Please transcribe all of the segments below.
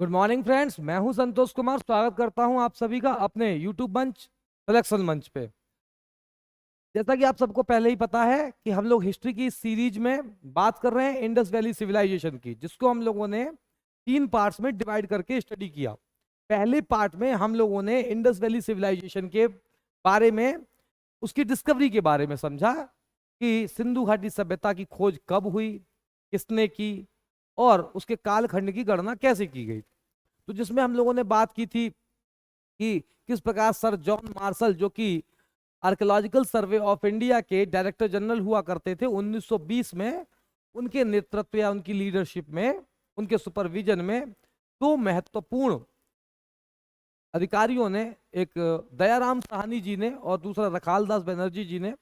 Good morning friends, मैं हूं संतोष कुमार। स्वागत करता हूं आप सभी का अपने यूट्यूब मंच सिलेक्शन मंच पे। जैसा कि आप सबको पहले ही पता है कि हम लोग हिस्ट्री की सीरीज में बात कर रहे हैं इंडस वैली सिविलाइजेशन की, जिसको हम लोगों ने 3 पार्ट्स में डिवाइड करके स्टडी किया। पहले पार्ट में हम लोगों ने इंडस वैली सिविलाइजेशन के बारे में, उसकी डिस्कवरी के बारे में समझा कि सिंधु घाटी सभ्यता की खोज कब हुई, किसने की, और उसके कालखंड की गणना कैसे की गई। तो जिसमें हम लोगों ने बात की थी कि किस प्रकार सर जॉन मार्शल, जो कि आर्कियोलॉजिकल सर्वे ऑफ इंडिया के डायरेक्टर जनरल हुआ करते थे 1920 में, उनके नेतृत्व या उनकी लीडरशिप में, उनके सुपरविजन में दो महत्वपूर्ण अधिकारियों ने, एक दयाराम साहनी जी ने और दूसरा रखालदास बनर्जी जी ने,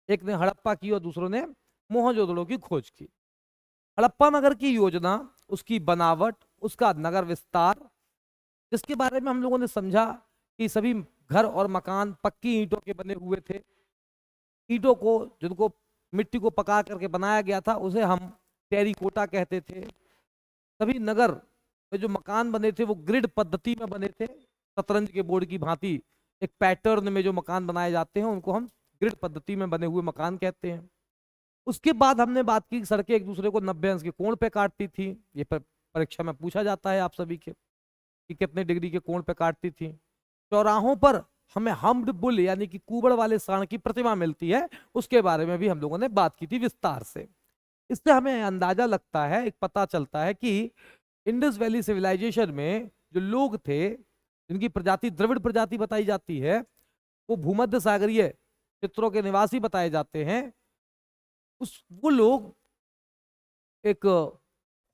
एक ने हड़प्पा की और दूसरों ने मोहनजोदड़ो की खोज की। हड़प्पा नगर की योजना, उसकी बनावट, उसका नगर विस्तार, जिसके बारे में हम लोगों ने समझा कि सभी घर और मकान पक्की ईंटों के बने हुए थे। ईंटों को, जिनको मिट्टी को पका करके बनाया गया था, उसे हम टेरीकोटा कहते थे। सभी नगर में जो मकान बने थे वो ग्रिड पद्धति में बने थे, शतरंज के बोर्ड की भांति एक पैटर्न में जो मकान बनाए जाते हैं उनको हम ग्रिड पद्धति में बने हुए मकान कहते हैं। उसके बाद हमने बात की सड़कें एक दूसरे को 90 अंश के कोण पे काटती थी। ये परीक्षा में पूछा जाता है आप सभी के कि कितने डिग्री के कोण पे काटती थी। चौराहों पर हमें हम्ड बुल यानी कि कुबड़ वाले सांड की प्रतिमा मिलती है, उसके बारे में भी हम लोगों ने बात की थी विस्तार से। इससे हमें अंदाजा लगता है, एक पता चलता है कि इंडस वैली सिविलाइजेशन में जो लोग थे, जिनकी प्रजाति द्रविड़ प्रजाति बताई जाती है, वो भूमध्य सागरीय क्षेत्रों के निवासी बताए जाते हैं। वो लोग एक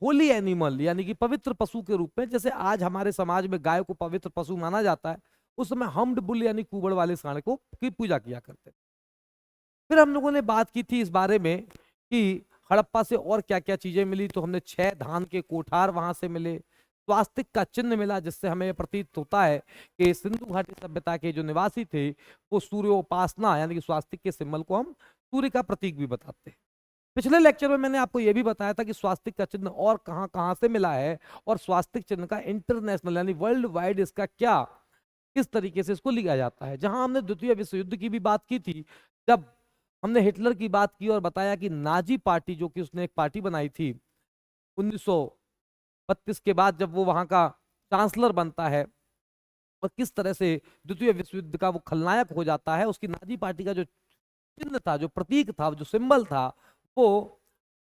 होली एनिमल यानी कि पवित्र पशु के रूप में, जैसे आज हमारे समाज में गाय को पवित्र पशु माना जाता है, उस समय हम्ड बुल यानी कुबड़ वाले सांड को की पूजा किया करते। फिर हम लोगों ने बात की थी इस बारे में कि हड़प्पा से और क्या क्या चीजें मिली। तो हमने 6 धान के कोठार वहां से मिले, स्वास्तिक का चिन्ह मिला, जिससे हमें प्रतीत होता है कि सिंधु घाटी सभ्यता के जो निवासी थे वो सूर्योपासना यानी कि स्वास्तिक के सिंबल को हम सूर्य का प्रतीक भी बताते हैं। पिछले लेक्चर में मैंने आपको यह भी बताया था कि स्वास्तिक का चिन्ह और कहां कहां से मिला है, और स्वास्तिक चिन्ह का इंटरनेशनल यानी वर्ल्ड वाइड इसका क्या, किस तरीके से इसको लिया जाता है। जहां हमने द्वितीय विश्व युद्ध की भी बात की थी, जब हमने हिटलर की बात की और बताया कि नाजी पार्टी, जो कि उसने एक पार्टी बनाई थी 1932 के बाद, जब वो वहां का चांसलर बनता है, और किस तरह से द्वितीय विश्व युद्ध का वो खलनायक हो जाता है, उसकी नाजी पार्टी का जो चिन्ह था, जो प्रतीक था, जो सिंबल था, वो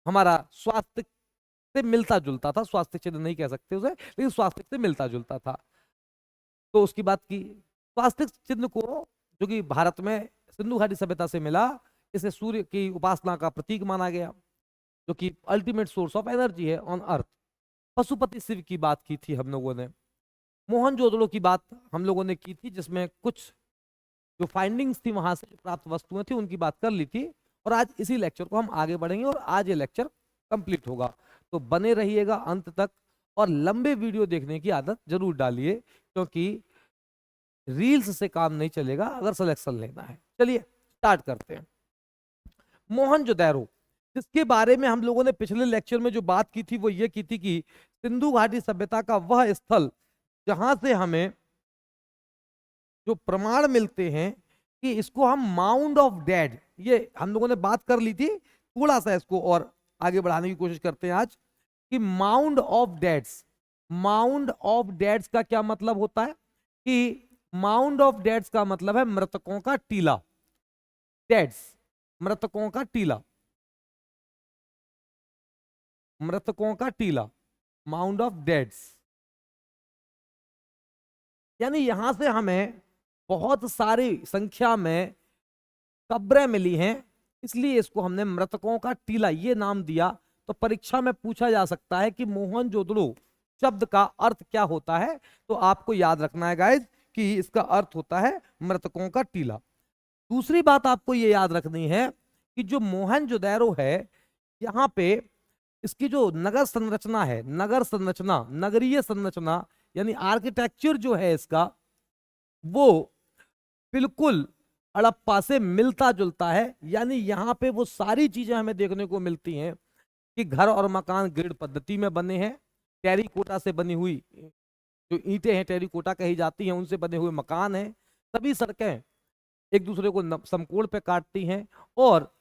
हमारा स्वास्थ्य से मिलता जुलता था। स्वास्थ्य चिन्ह नहीं कह सकते उसे, लेकिन स्वास्थ्य से मिलता जुलता था। तो उसकी बात की। स्वास्थ्य चिन्ह को, जो कि भारत में सिंधु घाटी सभ्यता से मिला, इसे सूर्य की उपासना का प्रतीक माना गया, जो कि अल्टीमेट सोर्स ऑफ एनर्जी है ऑन अर्थ। पशुपति शिव की बात की थी हम लोगों ने। मोहनजोदड़ो की बात हम लोगों ने की थी, जिसमें कुछ जो फाइंडिंग्स थी, वहां से जो प्राप्त वस्तुएं थी, उनकी बात कर ली थी। और आज इसी लेक्चर को हम आगे बढ़ेंगे और आज ये लेक्चर कंप्लीट होगा। तो बने रहिएगा अंत तक, और लंबे वीडियो देखने की आदत जरूर डालिए, क्योंकि रील्स से काम नहीं चलेगा अगर सिलेक्शन लेना है। चलिए स्टार्ट करते हैं। मोहनजोदड़ो, जिसके बारे में हम लोगों ने पिछले लेक्चर में जो बात की थी वो ये की थी कि सिंधु घाटी सभ्यता का वह स्थल जहां से हमें जो प्रमाण मिलते हैं कि इसको हम माउंड ऑफ डेड, ये हम लोगों ने बात कर ली थी, थोड़ा सा इसको और आगे बढ़ाने की कोशिश करते हैं आज, कि माउंड ऑफ डेड्स। माउंड ऑफ डेड्स का क्या मतलब होता है? कि माउंड ऑफ डेड्स का मतलब है मृतकों का टीला। डेड्स, मृतकों का टीला, मृतकों का टीला, माउंड ऑफ डेड्स। यानी यहां से हमें बहुत सारी संख्या में कब्रें मिली हैं, इसलिए इसको हमने मृतकों का टीला ये नाम दिया। तो परीक्षा में पूछा जा सकता है कि मोहनजोदड़ो शब्द का अर्थ क्या होता है। तो आपको याद रखना है गाइज कि इसका अर्थ होता है मृतकों का टीला। दूसरी बात आपको ये याद रखनी है कि जो मोहनजोदड़ो है, यहाँ पे इसकी जो नगर संरचना है, नगर संरचना, नगरीय संरचना यानी आर्किटेक्चर जो है इसका, वो बिल्कुल हड़प्पा से मिलता जुलता है। यानी यहाँ पे वो सारी चीजें हमें देखने को मिलती हैं कि घर और मकान ग्रिड पद्धति में बने हैं, टेरीकोटा से बनी हुई जो ईंटें हैं टेरिकोटा कही जाती हैं, उनसे बने हुए मकान हैं, सभी सड़कें एक दूसरे को समकोण पे काटती हैं और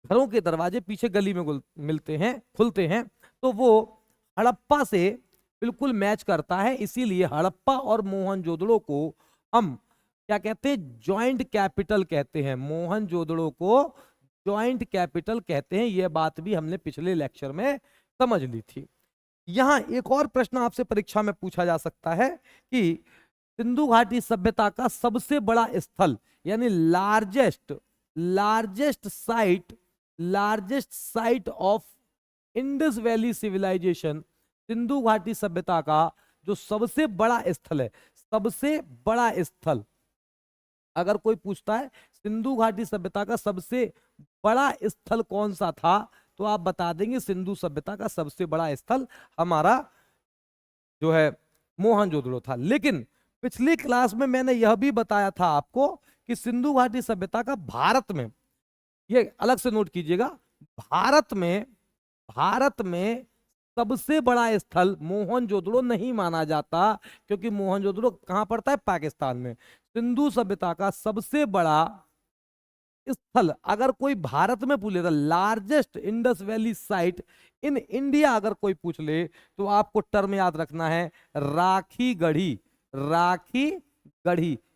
घरों के दरवाजे पीछे गली में मिलते हैं, खुलते हैं, तो वो हड़प्पा से बिल्कुल मैच करता है। इसीलिए हड़प्पा और मोहनजोदड़ो को हम क्या कहते हैं, जॉइंट कैपिटल कहते हैं। मोहनजोदड़ो को जॉइंट कैपिटल कहते हैं। यह बात भी हमने पिछले लेक्चर में समझ ली थी। यहां एक और प्रश्न आपसे परीक्षा में पूछा जा सकता है कि सिंधु घाटी सभ्यता का सबसे बड़ा स्थल यानी largest site of Indus valley civilisation, Sindhu घाटी सभ्यता का जो सबसे बड़ा स्थल है, सबसे बड़ा स्थल अगर कोई पूछता है सिंधु घाटी सभ्यता का सबसे बड़ा स्थल कौन सा था, तो आप बता देंगे सिंधु सभ्यता का सबसे बड़ा स्थल हमारा जो है मोहनजोदड़ो था। लेकिन पिछली क्लास में मैंने यह भी बताया था आपको कि सिंधु घाटी सभ्यता का भारत में, ये अलग से नोट कीजिएगा, भारत में सबसे बड़ा स्थल मोहनजोदड़ो नहीं माना जाता, क्योंकि मोहनजोदड़ो कहां पड़ता है, पाकिस्तान में। सिंधु सभ्यता का सबसे बड़ा स्थल अगर कोई भारत में पूछ लेता, largest Indus valley site in India अगर कोई पूछ ले, तो आपको टर्म याद रखना है राखी गढ़ी।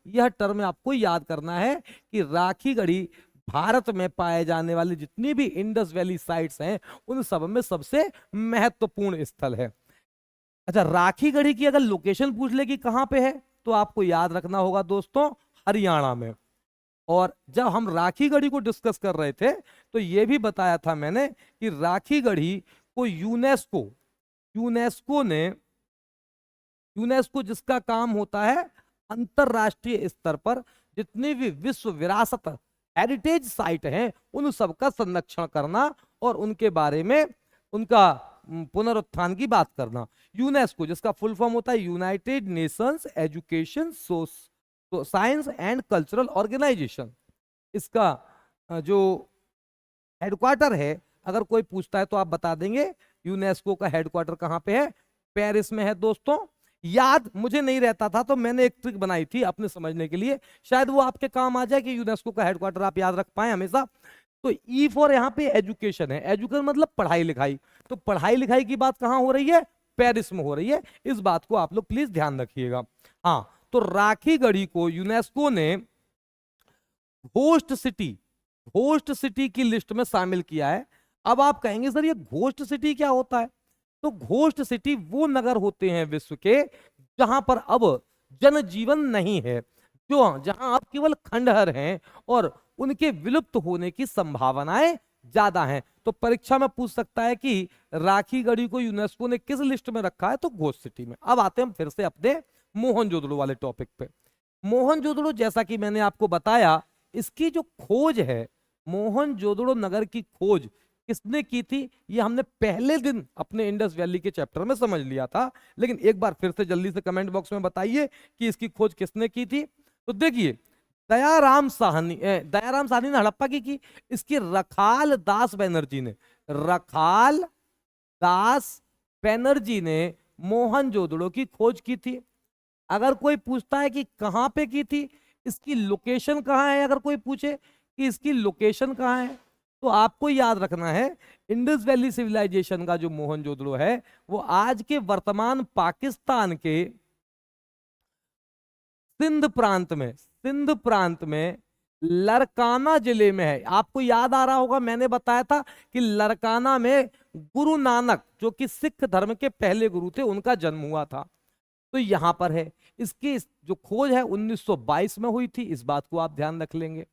यह टर्म आपको याद करना है कि राखी गढ़ी भारत में पाए जाने वाली जितनी भी इंडस वैली साइट्स हैं उन सब में सबसे महत्वपूर्ण स्थल है। अच्छा, राखी गढ़ी की अगर लोकेशन पूछ ले कि कहां पे है, तो आपको याद रखना होगा दोस्तों हरियाणा में। और जब हम राखी गढ़ी को डिस्कस कर रहे थे तो यह भी बताया था मैंने कि राखी गढ़ी को यूनेस्को जिसका काम होता है अंतरराष्ट्रीय स्तर पर जितनी भी विश्व विरासत हेरिटेज साइट हैं उन सब का संरक्षण करना और उनके बारे में उनका पुनरुत्थान की बात करना। यूनेस्को जिसका फुल फॉर्म होता है united nations education science and cultural organisation, इसका जो हेडक्वार्टर है अगर कोई पूछता है तो आप बता देंगे यूनेस्को का हेडक्वार्टर कहां पे है, पेरिस में है। दोस्तों याद मुझे नहीं रहता था तो मैंने एक ट्रिक बनाई थी अपने समझने के लिए, शायद वो आपके काम आ जाए कि यूनेस्को का हेडक्वार्टर आप याद रख पाए हमेशा। तो ई फॉर यहाँ पे एजुकेशन है, एजुकेशन मतलब पढ़ाई लिखाई, तो पढ़ाई लिखाई की बात कहां हो रही है, पेरिस में हो रही है। इस बात को आप लोग प्लीज ध्यान रखिएगा। हाँ, तो राखी गढ़ी को यूनेस्को ने घोस्ट सिटी की लिस्ट में शामिल किया है। अब आप कहेंगे सर ये घोस्ट सिटी क्या होता है, तो घोस्ट सिटी वो नगर होते हैं विश्व के जहां पर अब जनजीवन नहीं है, जहां अब केवल खंडहर हैं और उनके विलुप्त होने की संभावनाएं ज्यादा हैं। तो परीक्षा में पूछ सकता है कि राखी गढ़ी को यूनेस्को ने किस लिस्ट में रखा है, तो घोस्ट सिटी में। अब आते हैं हम फिर से अपने मोहनजोदड़ो वाले टॉपिक पे। मोहनजोदड़ो जैसा कि मैंने आपको बताया, इसकी जो खोज है, मोहनजोदड़ो नगर की खोज किसने की थी, ये हमने पहले दिन अपने इंडस वैली के चैप्टर में समझ लिया था, लेकिन एक बार फिर से जल्दी से कमेंट बॉक्स में बताइए कि इसकी खोज किसने की थी। तो देखिए दयाराम साहनी ने हड़प्पा की, इसकी रखाल दास बैनर्जी ने मोहनजोदड़ो की खोज की थी। अगर कोई पूछता है कि कहां पे की थी, इसकी लोकेशन कहां है, अगर कोई पूछे कि इसकी लोकेशन कहां है, तो आपको याद रखना है इंडस वैली सिविलाइजेशन का जो मोहनजोदड़ो है वो आज के वर्तमान पाकिस्तान के सिंध प्रांत में लरकाना जिले में है। आपको याद आ रहा होगा मैंने बताया था कि लरकाना में गुरु नानक जो कि सिख धर्म के पहले गुरु थे उनका जन्म हुआ था, तो यहां पर है। इसकी जो खोज है 1922 में हुई थी, इस बात को आप ध्यान रख लेंगे।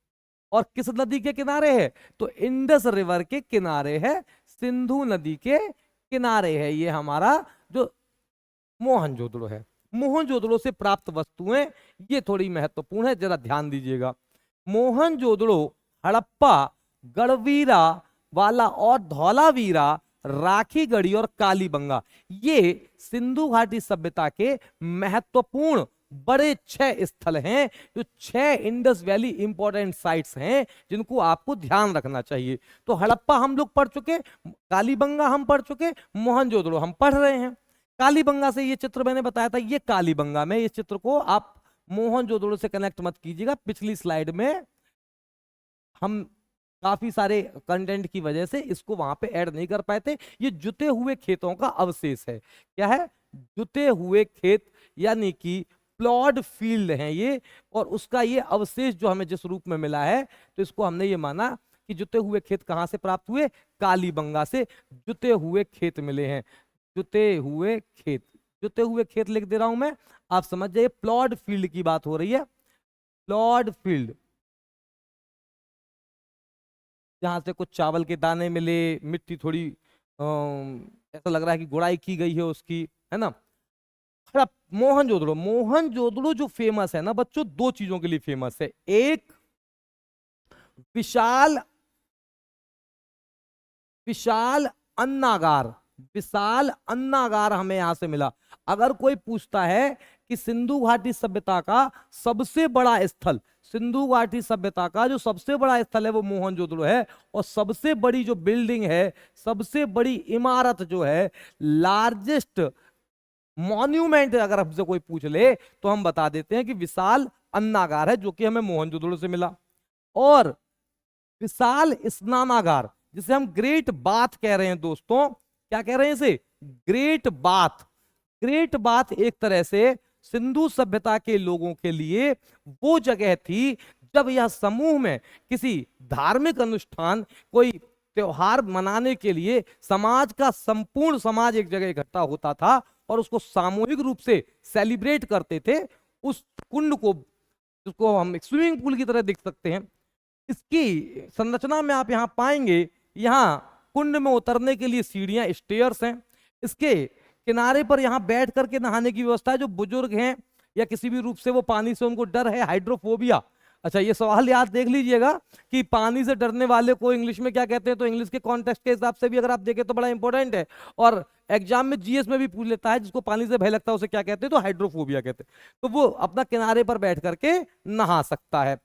और किस नदी के किनारे है, तो इंडस रिवर के किनारे है, सिंधु नदी के किनारे है ये हमारा जो मोहनजोदड़ो है। मोहनजोदड़ो से प्राप्त वस्तुएं ये थोड़ी महत्वपूर्ण है, जरा ध्यान दीजिएगा। मोहनजोदड़ो, हड़प्पा, गढ़वीरा वाला और धौलावीरा, राखी गढ़ी और कालीबंगा, ये सिंधु घाटी सभ्यता के महत्वपूर्ण बड़े 6 स्थल हैं, जो 6 इंडस वैली इंपॉर्टेंट साइट्स हैं जिनको आपको ध्यान रखना चाहिए। तो हड़प्पा हम लोग पढ़ चुके, कालीबंगा हम पढ़ चुके, मोहनजोदड़ो हम पढ़ रहे हैं। कालीबंगा से ये चित्र मैंने बताया था, ये कालीबंगा में, इस चित्र को आप मोहनजोदड़ो से कनेक्ट मत कीजिएगा। पिछली स्लाइड में हम काफी सारे कंटेंट की वजह से इसको वहां पे ऐड नहीं कर पाए थे। ये जुते हुए खेतों का अवशेष है। क्या है? जुते हुए खेत, यानी कि प्लॉड फील्ड है ये, और उसका ये अवशेष जो हमें जिस रूप में मिला है, तो इसको हमने ये माना कि जुते हुए खेत कहां से प्राप्त हुए? कालीबंगा से जुते हुए खेत मिले हैं। जुते हुए खेत, जुते हुए खेत लिख दे रहा हूं मैं, आप समझ जाइए। प्लॉड फील्ड की बात हो रही है, प्लॉड फील्ड, जहां से कुछ चावल के दाने मिले, मिट्टी थोड़ी ऐसा लग रहा है कि गुड़ाई की गई है उसकी, है ना। हड़प मोहनजोदड़ो, मोहनजोदड़ो जो फेमस है ना बच्चों, दो चीजों के लिए फेमस है। एक विशाल, विशाल अन्नागार, विशाल अन्नागार हमें यहां से मिला। अगर कोई पूछता है कि सिंधु घाटी सभ्यता का सबसे बड़ा स्थल, सिंधु घाटी सभ्यता का जो सबसे बड़ा स्थल है वो मोहनजोदड़ो है, और सबसे बड़ी जो बिल्डिंग है, सबसे बड़ी इमारत जो है, लार्जेस्ट मॉन्यूमेंट अगर हमसे कोई पूछ ले तो हम बता देते हैं कि विशाल अन्नागार है, जो कि हमें मोहनजोदड़ो से मिला। और विशाल स्नानागार, जिसे हम ग्रेट बाथ कह रहे हैं दोस्तों, क्या कह रहे हैं इसे? Great bath. ग्रेट बाथ एक तरह से सिंधु सभ्यता के लोगों के लिए वो जगह थी जब यह समूह में किसी धार्मिक अनुष्ठान, कोई त्योहार मनाने के लिए समाज का संपूर्ण समाज एक जगह इकट्ठा होता था और उसको सामूहिक रूप से सेलिब्रेट करते थे। उस कुंड को, जिसको हम स्विमिंग पूल की तरह देख सकते हैं, इसकी संरचना में आप यहाँ पाएंगे, यहाँ कुंड में उतरने के लिए सीढ़ियां, स्टेयर्स हैं। इसके किनारे पर यहाँ बैठ करके नहाने की व्यवस्था है। जो बुजुर्ग हैं या किसी भी रूप से वो पानी से उनको डर है, हाइड्रोफोबिया। अच्छा, ये सवाल याद देख लीजिएगा कि पानी से डरने वाले को इंग्लिश में क्या कहते हैं, तो इंग्लिश के कॉन्टेक्स्ट के हिसाब से भी अगर आप देखें तो बड़ा इंपॉर्टेंट है, और एग्जाम में जीएस में भी पूछ लेता है, जिसको पानी से भय लगता है उसे क्या कहते हैं, तो हाइड्रोफोबिया कहते हैं। तो वो अपना किनारे पर बैठ करके नहा सकता है।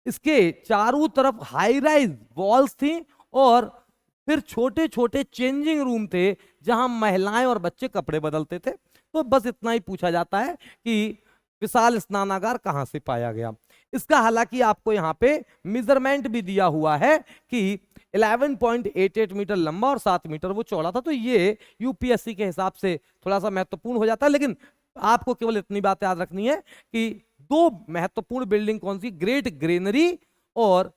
इसके चारों तरफ हाई राइज वॉल्स थी, और फिर छोटे छोटे चेंजिंग रूम थे जहां महिलाएं और बच्चे कपड़े बदलते थे। तो बस इतना ही पूछा जाता है कि विशाल स्नानागार कहां से पाया गया। इसका हालांकि आपको यहाँ पे मेजरमेंट भी दिया हुआ है कि 11.88 मीटर लंबा और 7 मीटर वो चौड़ा था। तो ये यूपीएससी के हिसाब से थोड़ा सा महत्वपूर्ण हो जाता है, लेकिन आपको केवल इतनी बात याद रखनी है कि दो महत्वपूर्ण बिल्डिंग कौन सी, ग्रेट ग्रेनरी और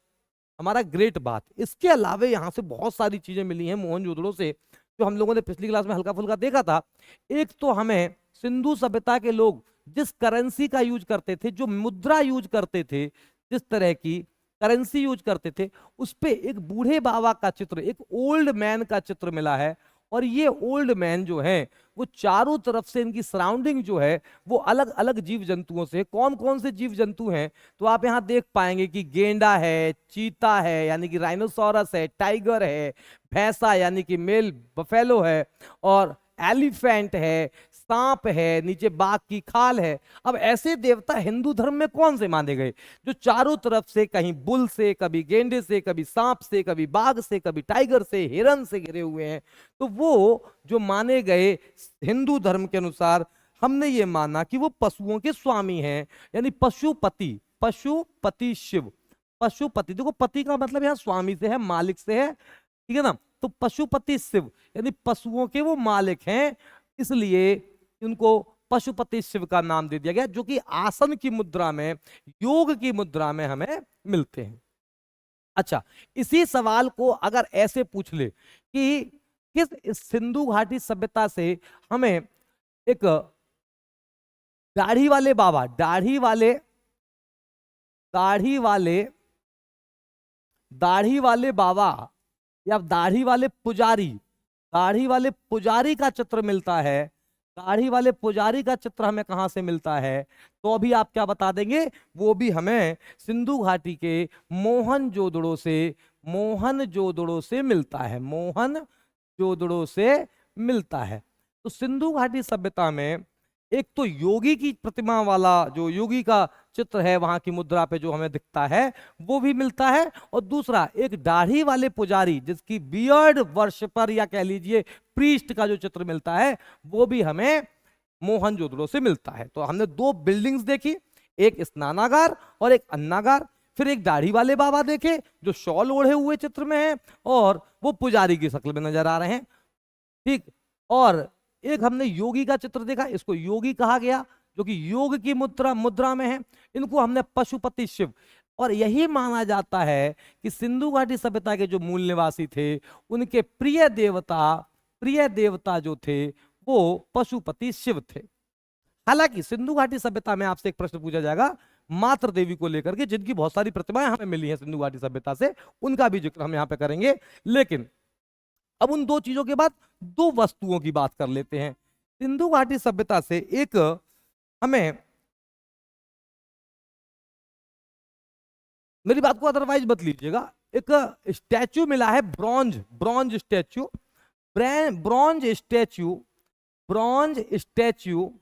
हमारा ग्रेट बाथ। इसके अलावा यहां से बहुत सारी चीजें मिली हैं मोहनजोदड़ो से, जो हम लोगों ने पिछली क्लास में हल्का फुल्का देखा था। एक तो हमें सिंधु सभ्यता के लोग जिस करेंसी का यूज करते थे, जो मुद्रा यूज करते थे, जिस तरह की करेंसी यूज करते थे, उस पे एक बूढ़े बाबा का चित्र, एक ओल्ड मैन का चित्र मिला है। और ये ओल्ड मैन जो है वो चारों तरफ से इनकी सराउंडिंग जो है वो अलग अलग जीव जंतुओं से, कौन कौन से जीव जंतु हैं तो आप यहां देख पाएंगे कि गेंडा है, चीता है यानी कि राइनोसोरस है, टाइगर है, भैंसा यानी कि मेल बफेलो है, और एलिफेंट है, सांप है, नीचे बाघ की खाल है। अब ऐसे देवता हिंदू धर्म में कौन से माने गए जो चारों तरफ से, कहीं बुल से, कभी गेंडे से, कभी सांप से, कभी बाघ से, कभी टाइगर से, हिरन से घिरे हुए हैं। तो वो जो माने गए हिंदू धर्म के अनुसार, हमने ये माना कि वो पशुओं के स्वामी हैं, यानी पशुपति, पशुपति शिव। पशुपति, देखो पति का मतलब यहाँ स्वामी से है, मालिक से है, ठीक है ना। तो पशुपति शिव यानी पशुओं के वो मालिक हैं, इसलिए उनको पशुपति शिव का नाम दे दिया गया, जो कि आसन की मुद्रा में, योग की मुद्रा में हमें मिलते हैं। अच्छा, इसी सवाल को अगर ऐसे पूछ ले कि किस सिंधु घाटी सभ्यता से हमें एक दाढ़ी वाले बाबा, दाढ़ी वाले बाबा या दाढ़ी वाले पुजारी, दाढ़ी वाले पुजारी का चित्र मिलता है, दाढ़ी वाले पुजारी का चित्र हमें कहां से मिलता है, तो अभी आप क्या बता देंगे, वो भी हमें सिंधु घाटी के मोहनजोदड़ो से मिलता है, मोहनजोदड़ो से मिलता है। तो सिंधु घाटी सभ्यता में एक तो योगी की प्रतिमा वाला जो योगी का चित्र है वहां की मुद्रा पे जो हमें दिखता है वो भी मिलता है, और दूसरा एक दाढ़ी वाले पुजारी जिसकी बियर्ड वर्शिपर या कह लीजिए प्रीस्ट का जो चित्र मिलता है वो भी हमें मोहनजोदड़ो से मिलता है। तो हमने दो बिल्डिंग्स देखी, एक स्नानागार और एक अन्नागार। फिर एक दाढ़ी वाले बाबा देखे जो शॉल ओढ़े हुए चित्र में है और वो पुजारी की शक्ल में नजर आ रहे हैं, ठीक। और एक हमने योगी का चित्र देखा, इसको योगी कहा गया जो कि योग की मुद्रा में है। इनको हमने पशुपति शिव, और यही माना जाता है कि सिंधु घाटी सभ्यता के जो मूल निवासी थे उनके प्रिय देवता जो थे वो पशुपति शिव थे। हालांकि सिंधु घाटी सभ्यता में आपसे एक प्रश्न पूछा जाएगा मातृ देवी को लेकर के, जिनकी बहुत सारी प्रतिमाएं हमें मिली हैं सिंधु घाटी सभ्यता से, उनका भी जिक्र हम यहां पे करेंगे। लेकिन अब उन दो चीजों के बाद दो वस्तुओं की बात कर लेते हैं। सिंधु घाटी सभ्यता से एक हमें, मेरी बात को अदरवाइज मत लीजिएगा, एक स्टैचू मिला है, bronze statue, bronze statue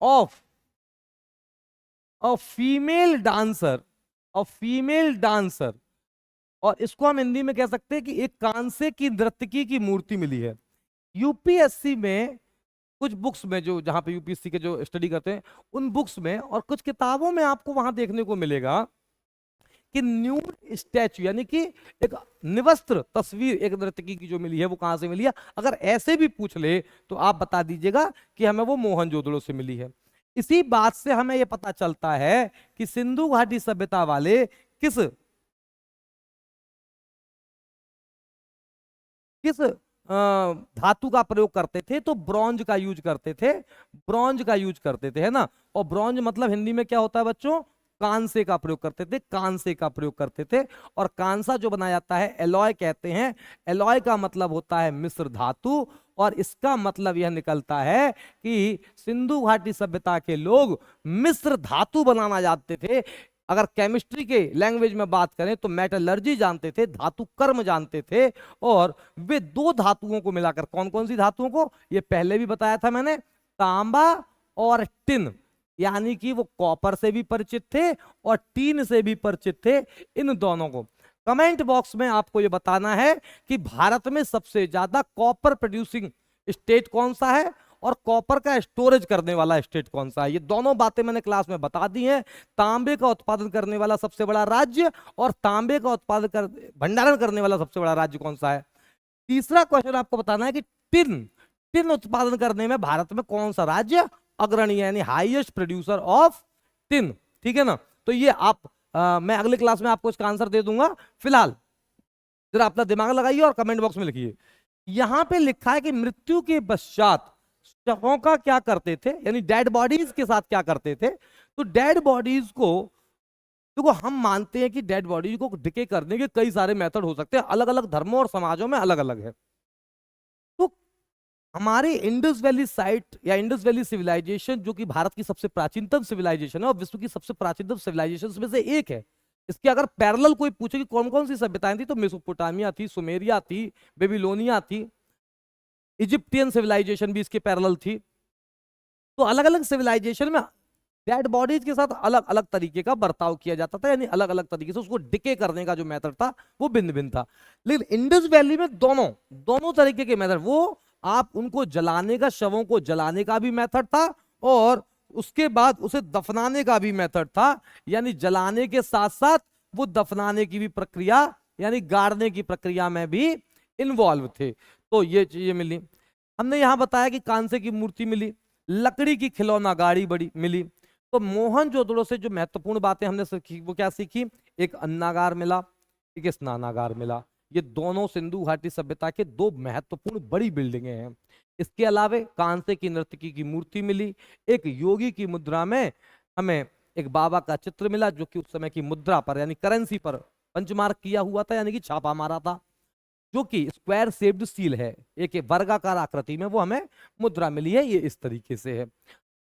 of female dancer, और इसको हम हिंदी में कह सकते हैं कि एक कांसे की नर्तकी की मूर्ति मिली है। यूपीएससी में कुछ बुक्स में, जो जहां पे यूपीएससी के जो स्टडी करते हैं उन बुक्स में और कुछ किताबों में आपको वहां देखने को मिलेगा कि न्यूड स्टैचू यानी कि एक निवस्त्र तस्वीर एक नर्तकी की जो मिली है वो कहां से मिली है। अगर ऐसे भी पूछ ले तो आप बता दीजिएगा कि हमें वो मोहनजोदड़ो से मिली है। इसी बात से हमें यह पता चलता है कि सिंधु घाटी सभ्यता वाले किस धातु का प्रयोग करते थे, तो ब्रॉन्ज का यूज करते थे, है ना। और ब्रॉन्ज मतलब हिंदी में क्या होता है बच्चों, कांसे का प्रयोग करते थे। और कांसा जो बनाया जाता है एलॉय कहते हैं। एलॉय का मतलब होता है मिश्र धातु, और इसका मतलब यह निकलता है कि सिंधु घाटी सभ्यता के लोग मिश्र धातु बनाना जानते थे। अगर केमिस्ट्री के लैंग्वेज में बात करें तो मेटलर्जी जानते थे, धातु कर्म जानते थे, और वे दो धातुओं को मिलाकर, कौन कौन सी धातुओं को, ये पहले भी बताया था मैंने, तांबा और टिन, यानी कि वो कॉपर से भी परिचित थे और टीन से भी परिचित थे। इन दोनों को कमेंट बॉक्स में आपको ये बताना है कि भारत में सबसे ज्यादा कॉपर प्रोड्यूसिंग स्टेट कौन सा है और कॉपर का स्टोरेज करने वाला स्टेट कौन सा है। ये दोनों बातें मैंने क्लास में बता दी हैं। तांबे का उत्पादन करने वाला सबसे बड़ा राज्य और तांबे का भंडारण करने वाला सबसे बड़ा राज्य कौन सा है। तीसरा क्वेश्चन आपको बताना है कि टिन उत्पादन करने में भारत में कौन सा राज्य अग्रणी, यानी हाईएस्ट प्रोड्यूसर ऑफ टिन, ठीक है ना। तो ये मैं अगले क्लास में आपको इसका आंसर दे दूंगा। फिलहाल जरा अपना दिमाग लगाइए और कमेंट बॉक्स में लिखिए। यहां पे लिखा है कि मृत्यु के पश्चात शवों का क्या करते थे, यानी डेड बॉडीज के साथ क्या करते थे। तो डेड बॉडीज को, देखो हम मानते हैं कि डेड बॉडीज को डिके करने के कई सारे मेथड हो सकते हैं, अलग अलग धर्मों और समाजों में अलग अलग है। तो हमारे इंडस वैली साइट या इंडस वैली सिविलाइजेशन जो कि भारत की सबसे प्राचीनतम सिविलाइजेशन है और विश्व की सबसे प्राचीनतम सिविलाइजेशन में से एक है, इसके अगर पैरेलल कोई पूछे कि कौन कौन सी सभ्यताएं थी, तो मेसोपोटामिया थी, सुमेरिया थी, बेबीलोनिया थी, इजिप्टियन सिविलाइजेशन भी इसके पैरेलल थी। तो अलग अलग सिविलाइजेशन में डेड बॉडीज के साथ अलग अलग तरीके का बर्ताव किया जाता था, यानी अलग अलग तरीके से उसको डिके करने का जो मेथड था वो भिन्न भिन्न था। लेकिन इंडस वैली में दोनों तरीके के मेथड, वो आप उनको जलाने का, शवों को जलाने का भी मेथड था और उसके बाद उसे दफनाने का भी मेथड था, यानी जलाने के साथ साथ वो दफनाने की भी प्रक्रिया यानी गाड़ने की प्रक्रिया में भी इन्वॉल्व थे। तो ये चीजें मिली। हमने यहां बताया कि कांसे की मूर्ति मिली, लकड़ी की खिलौना गाड़ी बड़ी मिली। तो मोहनजोदड़ो से जो महत्वपूर्ण बातें हमने सीखी वो क्या सीखी, एक अन्नागार मिला, एक स्नानागार मिला। ये दोनों सिंधु घाटी सभ्यता के दो महत्वपूर्ण बड़ी बिल्डिंगें हैं। इसके अलावा कांसे की नर्तकी की मूर्ति मिली, एक योगी की मुद्रा में हमें एक बाबा का चित्र मिला जो कि उस समय की मुद्रा पर यानी करेंसी पर पंचमार्क किया हुआ था, यानी कि छापा मारा था, जो कि स्क्वायर शेप्ड सील है, एक वर्गाकार आकृति में वो हमें मुद्रा मिली है। ये इस तरीके से है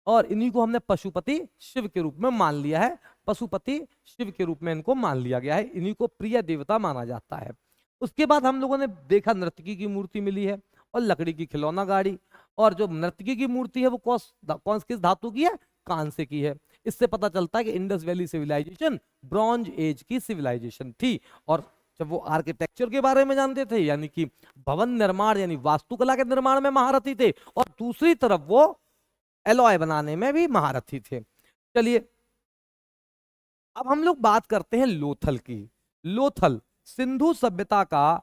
और इन्हीं को हमने पशुपति शिव के रूप में मान लिया है। पशुपति शिव के रूप में इनको मान लिया गया है, इन्हीं को प्रिय देवता माना जाता है। उसके बाद हम लोगों ने देखा नर्तकी की मूर्ति मिली है और लकड़ी की खिलौना गाड़ी, और जो नर्तकी की मूर्ति है वो कौन किस धातु की है, कांसे की है। इससे पता चलता है कि Indus valley civilisation bronze age की सिविलाइजेशन थी। और जब वो आर्किटेक्चर के बारे में जानते थे, यानी कि भवन निर्माण यानी वास्तुकला के निर्माण में महारथी थे, और दूसरी तरफ वो एलॉय बनाने में भी महारथी थे। चलिए अब हम लोग बात करते हैं लोथल की। लोथल सिंधु सभ्यता का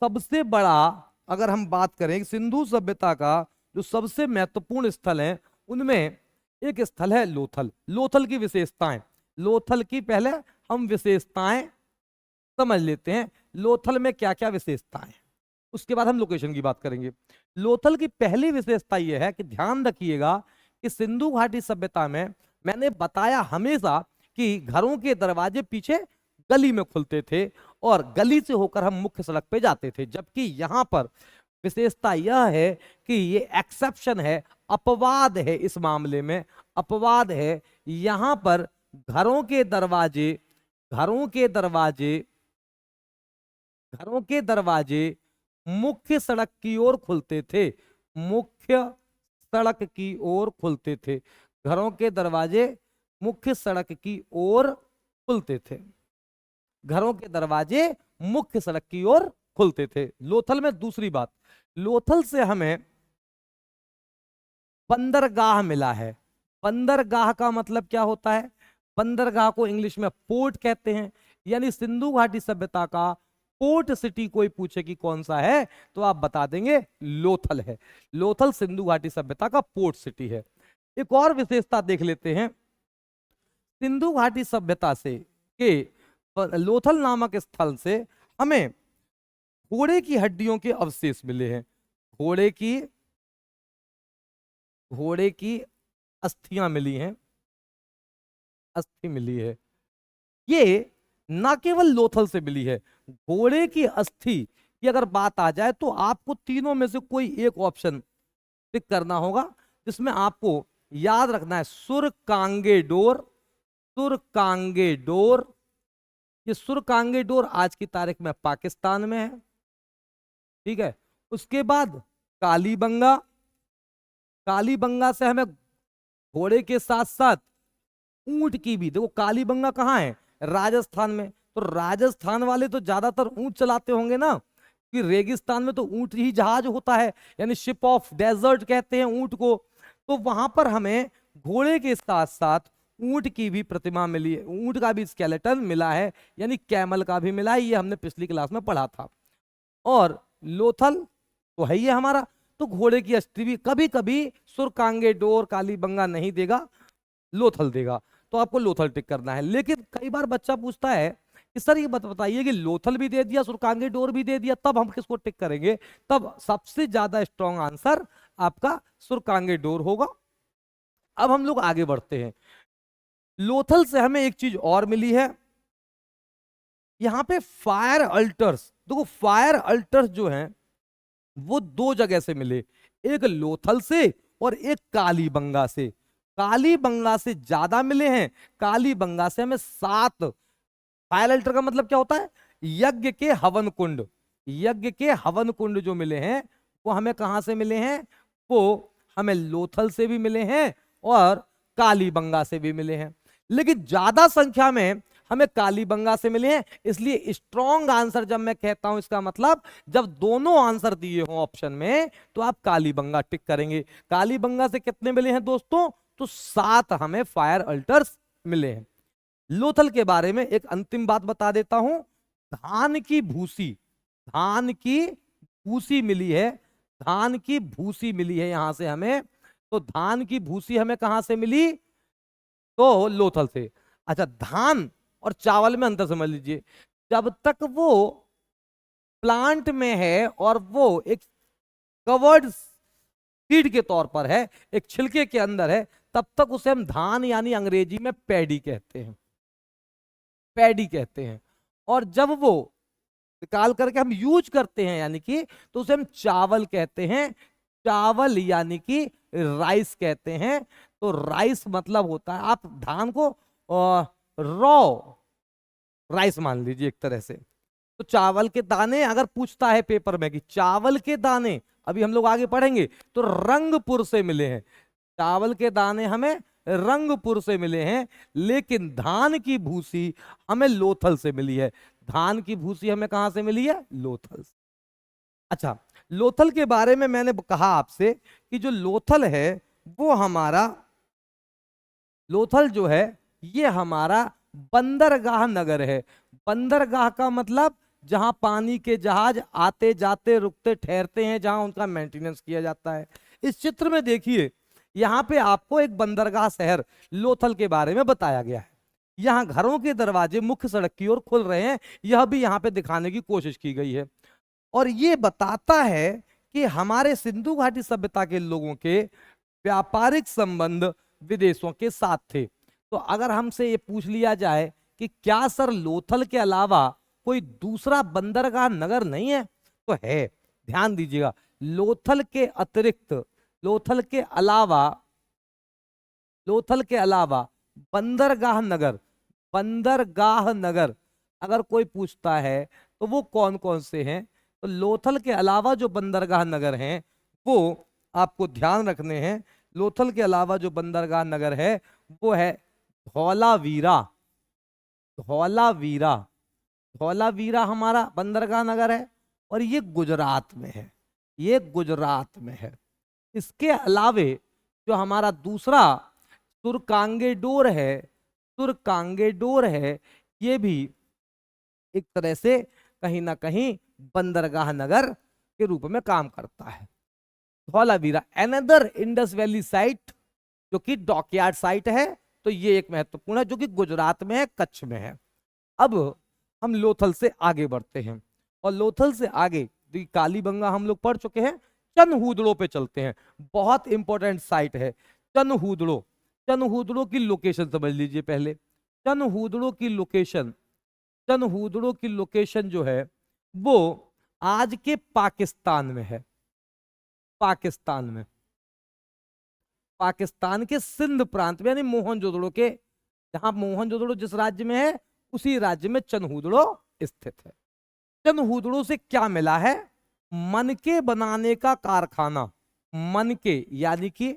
सबसे बड़ा, अगर हम बात करें सिंधु सभ्यता का जो सबसे महत्वपूर्ण स्थल है उनमें एक स्थल है लोथल। लोथल की विशेषताएं, लोथल की पहले हम विशेषताएं समझ लेते हैं। लोथल में क्या क्या विशेषताएं, उसके बाद हम लोकेशन की बात करेंगे। लोथल की पहली विशेषता यह है कि ध्यान रखिएगा कि सिंधु घाटी सभ्यता में मैंने बताया हमेशा कि घरों के दरवाजे पीछे गली में खुलते थे और गली से होकर हम मुख्य सड़क पे जाते थे, जबकि यहां पर विशेषता यह है कि ये एक्सेप्शन है, अपवाद है। इस मामले में अपवाद है, यहां पर घरों के दरवाजे घरों के दरवाजे घरों के दरवाजे मुख्य सड़क की ओर खुलते थे, मुख्य सड़क की ओर खुलते थे। घरों के दरवाजे मुख्य सड़क की ओर खुलते थे, घरों के दरवाजे मुख्य सड़क की ओर खुलते थे। लोथल में दूसरी बात, लोथल से हमें बंदरगाह मिला है। बंदरगाह का मतलब क्या होता है, बंदरगाह को इंग्लिश में पोर्ट कहते हैं। यानी सिंधु घाटी सभ्यता का पोर्ट सिटी कोई पूछे कि कौन सा है तो आप बता देंगे लोथल है। लोथल सिंधु घाटी सभ्यता का पोर्ट सिटी है। एक और विशेषता देख लेते हैं, सिंधु घाटी सभ्यता से के लोथल नामक स्थल से हमें घोड़े की हड्डियों के अवशेष मिले हैं। घोड़े की अस्थियां मिली हैं, अस्थि मिली है। ये ना केवल लोथल से मिली है, घोड़े की अस्थि की अगर बात आ जाए तो आपको तीनों में से कोई एक ऑप्शन टिक करना होगा, जिसमें आपको याद रखना है सुरकांगेडोर। सुरकांगेडोर, ये सुरकांगेडोर आज की तारीख में पाकिस्तान में है, ठीक है। उसके बाद कालीबंगा, कालीबंगा से हमें घोड़े के साथ साथ ऊंट की भी, देखो कालीबंगा कहाँ है, राजस्थान में, तो राजस्थान वाले तो ज्यादातर ऊंट चलाते होंगे ना, कि रेगिस्तान में तो ऊंट ही जहाज होता है, यानी शिप ऑफ डेजर्ट कहते हैं ऊंट को। तो वहां पर हमें घोड़े के साथ साथ ऊंट की भी प्रतिमा मिली है, ऊंट का भी स्केलेटन मिला है, यानी कैमल का भी मिला है। ये हमने पिछली क्लास में पढ़ा था। और लोथल तो है ये हमारा, तो घोड़े की अस्थि भी कभी कभी सुरकांगेडोर कालीबंगा नहीं देगा, लोथल देगा, तो आपको लोथल टिक करना है। लेकिन कई बार बच्चा पूछता है कि सर ये बताइए कि लोथल भी दे दिया सुरकांगेडोर भी दे दिया, तब हम किसको टिक करेंगे? तब सबसे ज्यादा स्ट्रॉन्ग आंसर आपका सुरकांगेडोर होगा। अब हम लोग आगे बढ़ते हैं। लोथल से हमें एक चीज और मिली है, यहां पे फायर अल्टर्स। देखो फायर अल्टर्स जो हैं वो दो जगह से मिले, एक लोथल से और एक कालीबंगा से। कालीबंगा से ज्यादा मिले हैं, कालीबंगा से हमें 7। फायर अल्टर का मतलब क्या होता है, यज्ञ के हवन कुंड। यज्ञ के हवन कुंड जो मिले हैं वो हमें कहां से मिले हैं, वो हमें लोथल से भी मिले हैं और कालीबंगा से भी मिले हैं। लेकिन ज्यादा संख्या में हमें कालीबंगा से मिले हैं। इसलिए स्ट्रॉन्ग आंसर जब मैं कहता हूं, इसका मतलब जब दोनों आंसर दिए हों ऑप्शन में तो आप कालीबंगा टिक करेंगे। कालीबंगा से कितने मिले हैं दोस्तों, तो 7 हमें फायर अल्टर्स मिले हैं। लोथल के बारे में एक अंतिम बात बता देता हूं, धान की भूसी, धान की भूसी मिली है, धान की भूसी मिली है यहां से हमें। तो धान की भूसी हमें कहां से मिली, तो लोथल से। अच्छा, धान और चावल में अंतर समझ लीजिए, जब तक वो प्लांट में है और वो एक कवर्ड सीड के तौर पर है, एक छिलके के अंदर है, तब तक उसे हम धान यानी अंग्रेजी में पैडी कहते हैं, पैडी कहते हैं। और जब वो निकाल करके हम यूज करते हैं यानी कि, तो उसे हम चावल कहते हैं, चावल यानी कि राइस कहते हैं। तो राइस मतलब होता है, आप धान को रॉ राइस मान लीजिए एक तरह से। तो चावल के दाने, अगर पूछता है पेपर में कि चावल के दाने अभी हम लोग आगे पढ़ेंगे, तो रंगपुर से मिले हैं। चावल के दाने हमें रंगपुर से मिले हैं, लेकिन धान की भूसी हमें लोथल से मिली है। धान की भूसी हमें कहां से मिली है? लोथल से। अच्छा, लोथल के बारे में मैंने कहा आपसे कि जो लोथल है वो हमारा, लोथल जो है ये हमारा बंदरगाह नगर है। बंदरगाह का मतलब जहां पानी के जहाज आते जाते रुकते ठहरते हैं, जहां उनका मेंटेनेंस किया जाता है। इस चित्र में देखिए, यहाँ पे आपको एक बंदरगाह शहर लोथल के बारे में बताया गया है। यहाँ घरों के दरवाजे मुख्य सड़क की ओर खुल रहे हैं, यह भी यहाँ पे दिखाने की कोशिश की गई है। और ये बताता है कि हमारे सिंधु घाटी सभ्यता के लोगों के व्यापारिक संबंध विदेशों के साथ थे। तो अगर हमसे ये पूछ लिया जाए कि क्या सर लोथल के अलावा कोई दूसरा बंदरगाह नगर नहीं है, तो है। ध्यान दीजिएगा, लोथल के अतिरिक्त, लोथल के अलावा, लोथल के अलावा बंदरगाह नगर, बंदरगाह नगर अगर कोई पूछता है तो वो कौन कौन से हैं, तो लोथल के अलावा जो बंदरगाह नगर हैं वो आपको ध्यान रखने हैं। लोथल के अलावा जो बंदरगाह नगर है वो है धौलावीरा। धौलावीरा, धौलावीरा हमारा बंदरगाह नगर है और ये गुजरात में है, ये गुजरात में है। इसके अलावे जो हमारा दूसरा सुरकांगेडोर है, सुरकांगेडोर है, ये भी एक तरह से कहीं ना कहीं बंदरगाह नगर के रूप में काम करता है। Dholavira another Indus valley site जो कि डॉकयार्ड साइट है, तो ये एक महत्वपूर्ण है जो कि गुजरात में है, कच्छ में है। अब हम लोथल से आगे बढ़ते हैं और लोथल से आगे कालीबंगा हम लोग पढ़ चुके हैं, चनहूदड़ो पे चलते हैं। बहुत इंपॉर्टेंट साइट है चनहूदड़ो। चनहूदड़ो की लोकेशन समझ लीजिए पहले। चनहूदड़ो की लोकेशन, चनहूदड़ो की लोकेशन जो है वो आज के पाकिस्तान में है। पाकिस्तान में, पाकिस्तान के सिंध प्रांत में, यानी मोहनजोदड़ो के, जहां मोहनजोदड़ो जिस राज्य में है उसी राज्य में चनहूदड़ो स्थित है। चनहूदड़ो से क्या मिला है? मनके बनाने का कारखाना। मनके यानी कि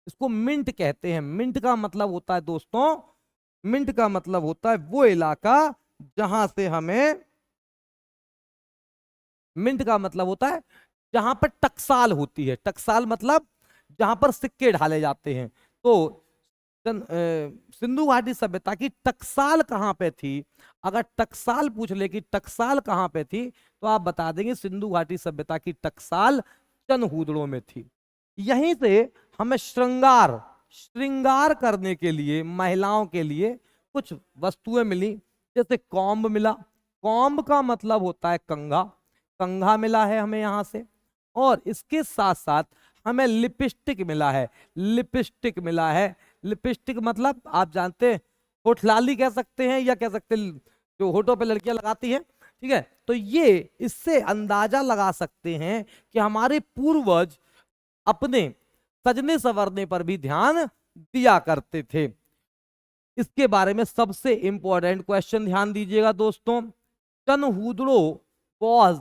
इसको मिंट कहते हैं। मिंट का मतलब होता है दोस्तों, मिंट का मतलब होता है वो इलाका जहां से हमें, मिंट का मतलब होता है जहां पर टकसाल होती है। टकसाल मतलब जहां पर सिक्के ढाले जाते हैं। तो सिंधु घाटी सभ्यता की टकसाल कहां पे थी? अगर टकसाल पूछ ले कि टकसाल कहां पे थी, तो आप बता देंगे सिंधु घाटी सभ्यता की टकसाल चनहूदड़ो में थी। यहीं से हमें श्रृंगार, श्रृंगार करने के लिए महिलाओं के लिए कुछ वस्तुएं मिली, जैसे कॉम्ब मिला। कॉम्ब का मतलब होता है कंघा, कंघा मिला है हमें यहां से। और इसके साथ साथ हमें लिपस्टिक मिला है, लिपस्टिक मिला है। लिपस्टिक मतलब आप जानते हैं, होठलाली कह सकते हैं या कह सकते हैं जो होठों पे लड़कियां लगाती हैं, ठीक है। तो ये इससे अंदाजा लगा सकते हैं कि हमारे पूर्वज अपने सजने संवरने पर भी ध्यान दिया करते थे। इसके बारे में सबसे इंपॉर्टेंट क्वेश्चन ध्यान दीजिएगा दोस्तों। Chanhudaro was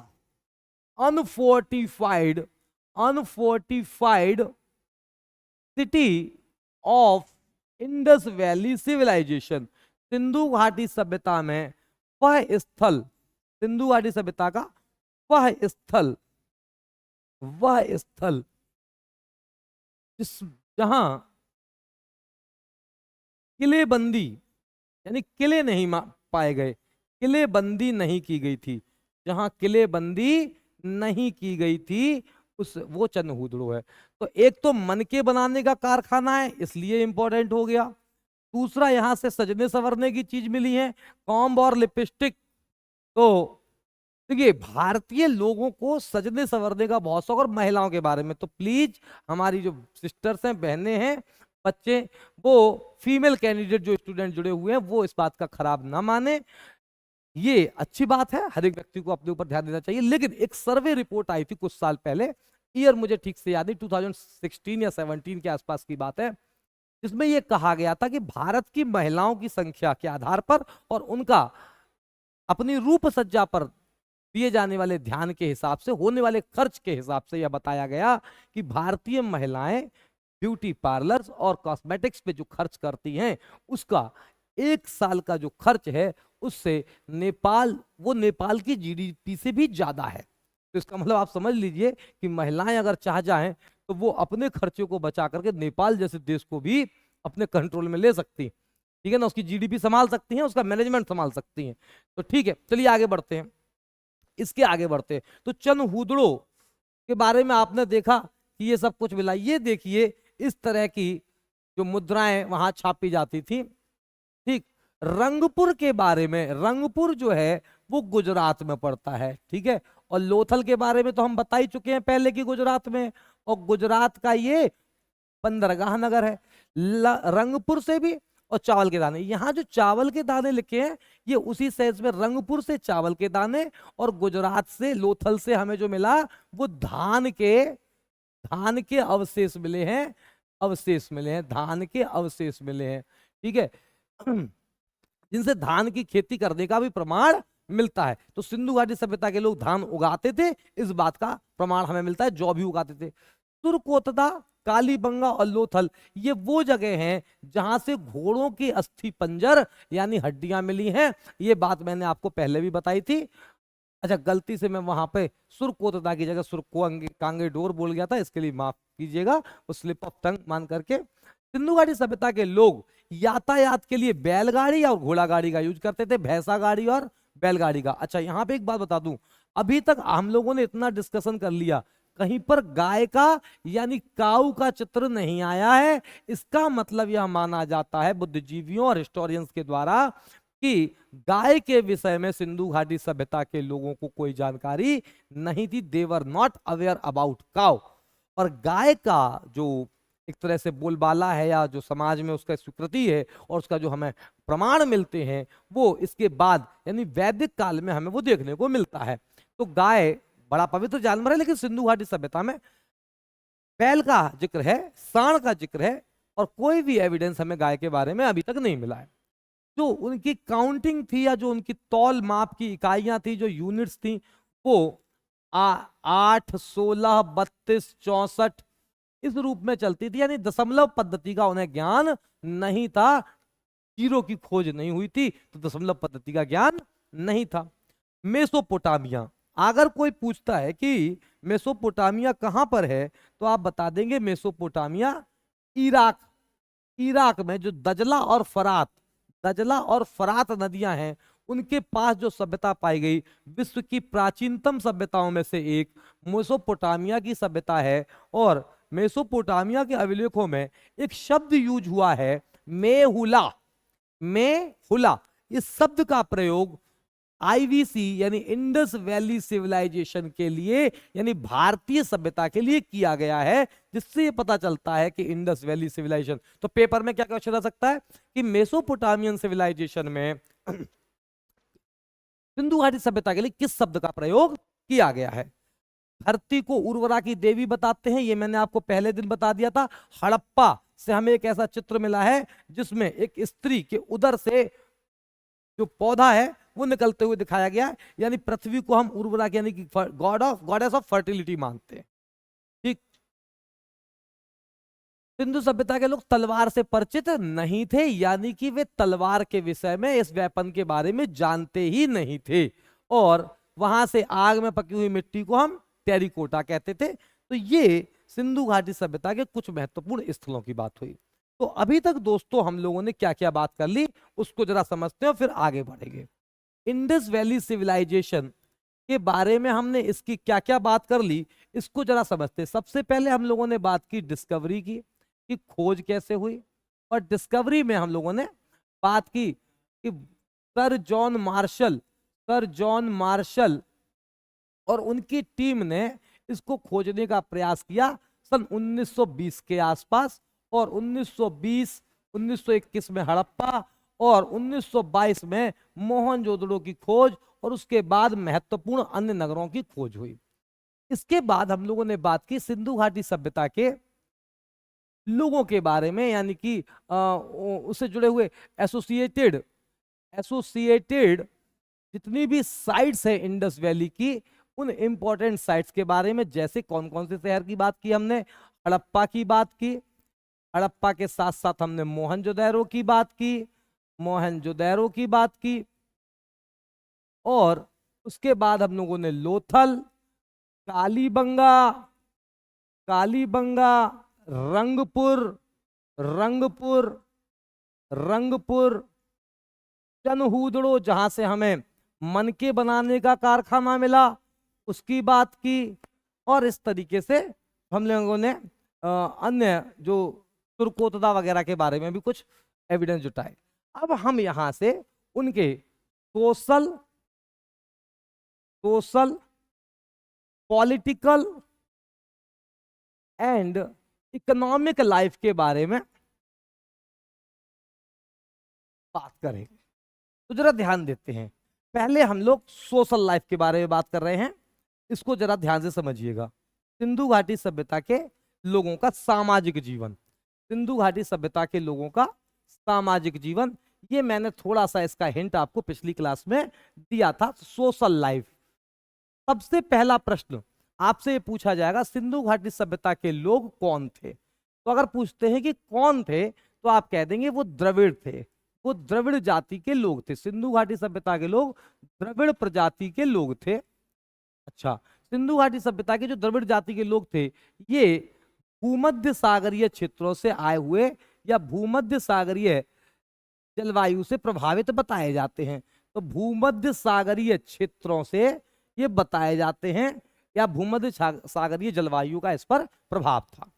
unfortified, unfortified city of Indus valley civilisation. Sindhu घाटी सभ्यता में वह स्थल, सिंधु घाटी सभ्यता का वह स्थल, वह स्थल जिस, जहां किलेबंदी, यानी किले नहीं पाए गए, किलेबंदी नहीं की गई थी, जहां किलेबंदी नहीं की गई थी उस, वो चनहूदड़ो है। तो एक तो मनके बनाने का कारखाना है, इसलिए इंपॉर्टेंट हो गया। दूसरा यहां से सजने संवरने की चीज मिली है, कॉम्ब और लिपस्टिक। तो देखिए भारतीय लोगों को सजने संवरने का बहुत शौक, और महिलाओं के बारे में तो प्लीज हमारी जो सिस्टर्स हैं, बहनें हैं, बच्चे, वो फीमेल कैंडिडेट जो स्टूडेंट जुड़े हुए हैं वो इस बात का खराब ना माने। ये अच्छी बात है, हर एक व्यक्ति को अपने ऊपर ध्यान देना चाहिए। लेकिन एक सर्वे रिपोर्ट आई थी कुछ साल पहले, ईयर मुझे ठीक से याद नहीं, 2016 या 17 के आसपास की बात है, जिसमें यह कहा गया था कि भारत की महिलाओं की संख्या के आधार पर और उनका अपनी रूप सज्जा पर दिए जाने वाले ध्यान के हिसाब से, होने वाले खर्च के हिसाब से यह बताया गया कि भारतीय महिलाएं ब्यूटी पार्लर्स और कॉस्मेटिक्स पे जो खर्च करती हैं उसका 1 साल का जो खर्च है उससे नेपाल की जीडीपी से भी ज्यादा है। तो इसका मतलब आप समझ लीजिए कि महिलाएं अगर चाह जाएं तो वो अपने खर्चों को बचा करके नेपाल जैसे देश को भी अपने कंट्रोल में ले सकती हैं, ठीक है ना, उसकी जीडीपी संभाल सकती हैं, उसका मैनेजमेंट संभाल सकती हैं। तो ठीक है, चलिए आगे बढ़ते हैं, इसके आगे बढ़ते हैं। तो चंद हुदड़ो के बारे में आपने देखा कि ये सब कुछ मिला। ये देखिए इस तरह की जो मुद्राएं वहां छापी जाती थी, ठीक। रंगपुर के बारे में, रंगपुर जो है वो गुजरात में पड़ता है, ठीक है। और लोथल के बारे में तो हम बता ही चुके हैं पहले की गुजरात में, और गुजरात का ये बंदरगाह नगर है। रंगपुर से भी, और चावल के दाने, यहाँ जो चावल के दाने लिखे हैं ये उसी सेंस में, रंगपुर से चावल के दाने और गुजरात से लोथल से हमें जो मिला वो धान के अवशेष मिले हैं, अवशेष मिले हैं, धान के अवशेष मिले हैं, ठीक है, जिनसे धान की खेती करने का भी प्रमाण मिलता है। तो सिंधु घाटी सभ्यता के लोग धान उगाते थे, इस बात का प्रमाण हमें मिलता है, जौ भी उगाते थे। तुर्कोतदा, कालीबंगा और लोथल ये वो जगह हैं जहां से घोड़ों की अस्थि पंजर यानी हड्डियां मिली हैं। ये बात मैंने आपको पहले भी बताई थी। अच्छा, गलती से मैं वहां पे सुरकोतदा की जगह कांगेडोर बोल गया था, इसके लिए माफ कीजिएगा, वो स्लिप ऑफ टंग मान करके। सिंधु घाटी सभ्यता के लोग यातायात के लिए बैलगाड़ी और घोड़ा गाड़ी का यूज करते थे, भैंसा गाड़ी और बैलगाड़ी का। अच्छा, यहां पे एक बात बता दूं, अभी तक हम लोगों ने इतना डिस्कशन कर लिया, कहीं पर गाय का यानी काऊ का चित्र नहीं आया है। इसका मतलब यह माना जाता है बुद्धिजीवियों और हिस्टोरियंस के द्वारा कि गाय के विषय में सिंधु घाटी सभ्यता के लोगों को कोई जानकारी नहीं थी, they were not aware about cow. और गाय का जो एक तरह से बोलबाला है या जो समाज में उसका स्वीकृति है और उसका जो हमें प्रमाण मिलते हैं वो इसके बाद यानी वैदिक काल में हमें वो देखने को मिलता है। तो गाय बड़ा पवित्र जानवर है, लेकिन सिंधु घाटी सभ्यता में बैल का जिक्र है, सांड का जिक्र है, और कोई भी एविडेंस हमें गाय के बारे में अभी तक नहीं मिला है। जो उनकी काउंटिंग थी या जो उनकी तौल माप की इकाइयां थी, जो यूनिट्स थी, वो 8, 16, 32, 64 इस रूप में चलती थी, यानी दशमलव पद्धति का उन्हें ज्ञान नहीं था। जीरो की खोज नहीं हुई थी तो दशमलव पद्धति का ज्ञान नहीं था। मेसोपोटामिया, अगर कोई पूछता है कि मेसोपोटामिया कहां पर है तो आप बता देंगे मेसोपोटामिया इराक में जो दजला और फरात नदियां हैं उनके पास जो सभ्यता पाई गई, विश्व की प्राचीनतम सभ्यताओं में से एक मेसोपोटामिया की सभ्यता है। और मेसोपोटामिया के अभिलेखों में एक शब्द यूज हुआ है मेहुला। इस शब्द का प्रयोग आईवीसी यानी इंडस वैली सिविलाइजेशन के लिए यानी भारतीय सभ्यता के लिए किया गया है, जिससे ये पता चलता है कि इंडस वैली सिविलाइजेशन। तो पेपर में क्या क्वेश्चन आ सकता है कि मेसोपोटामियन सिविलाइजेशन में सिंधु घाटी सभ्यता के लिए किस शब्द का प्रयोग किया गया है। धरती को उर्वरा की देवी बताते हैं, ये मैंने आपको पहले दिन बता दिया था। हड़प्पा से हमें एक ऐसा चित्र मिला है जिसमें एक स्त्री के उदर से जो पौधा है वो निकलते हुए दिखाया गया है, यानी पृथ्वी को हम उर्वरा यानी कि गॉडेस ऑफ फर्टिलिटी मानते हैं, ठीक। सिंधु सभ्यता के लोग तलवार से परिचित नहीं थे, यानी कि वे तलवार के विषय में, इस वेपन के बारे में जानते ही नहीं थे। और वहां से आग में पकी हुई मिट्टी को हम टेरिकोटा कहते थे। तो ये सिंधु घाटी सभ्यता के कुछ महत्वपूर्ण स्थलों की बात हुई। तो अभी तक दोस्तों हम लोगों ने क्या क्या बात कर ली उसको जरा समझते हैं, फिर आगे बढ़ेंगे। इंडस वैली सिविलाइजेशन के बारे में हमने इसकी क्या क्या बात कर ली, इसको जरा समझते हैं। सबसे पहले हम लोगों ने बात की डिस्कवरी की, कि खोज कैसे हुई। और डिस्कवरी में हम लोगों ने बात की कि सर जॉन मार्शल और उनकी टीम ने इसको खोजने का प्रयास किया सन 1920 के आसपास। और 1921 में हड़प्पा और 1922 में मोहनजोदड़ो की खोज, और उसके बाद महत्वपूर्ण अन्य नगरों की खोज हुई। इसके बाद हम लोगों ने बात की सिंधु घाटी सभ्यता के लोगों के बारे में, यानी कि उससे जुड़े हुए एसोसिएटेड जितनी भी साइट्स है इंडस वैली की, उन इंपॉर्टेंट साइट्स के बारे में, जैसे कौन कौन से शहर की बात की हमने, हड़प्पा की बात की, हड़प्पा के साथ साथ हमने मोहनजोदड़ो की बात की, मोहनजोदड़ो की बात की, और उसके बाद हम लोगों ने लोथल, कालीबंगा, कालीबंगा, रंगपुर, रंगपुर, रंगपुर, चनहूदड़ो जहां से हमें मनके बनाने का कारखाना मिला, उसकी बात की, और इस तरीके से हम लोगों ने अन्य जो तुर्कोतदा वगैरह के बारे में भी कुछ एविडेंस जुटाए। अब हम यहां से उनके social social political and economic life के बारे में बात करेंगे। तो जरा ध्यान देते हैं, पहले हम लोग सोशल लाइफ के बारे में बात कर रहे हैं, इसको जरा ध्यान से समझिएगा। सिंधु घाटी सभ्यता के लोगों का सामाजिक जीवन, सिंधु घाटी सभ्यता के लोगों का सामाजिक जीवन, ये मैंने थोड़ा सा इसका हिंट आपको पिछली क्लास में दिया था। सोशल लाइफ, सबसे पहला प्रश्न आपसे ये पूछा जाएगा, सिंधु घाटी सभ्यता के लोग कौन थे? तो अगर पूछते हैं कि कौन थे, तो आप कह देंगे वो द्रविड़ थे, वो द्रविड़ जाति के लोग थे। सिंधु घाटी सभ्यता के लोग द्रविड़ प्रजाति के लोग थे। अच्छा, सिंधु घाटी सभ्यता के जो द्रविड़ जाति के लोग थे, ये भूमध्य सागरीय क्षेत्रों से आए हुए या भूमध्य सागरीय जलवायु से प्रभावित बताए जाते हैं। तो भूमध्य सागरीय क्षेत्रों से ये बताए जाते हैं, या भूमध्य सागरीय जलवायु का इस पर प्रभाव था।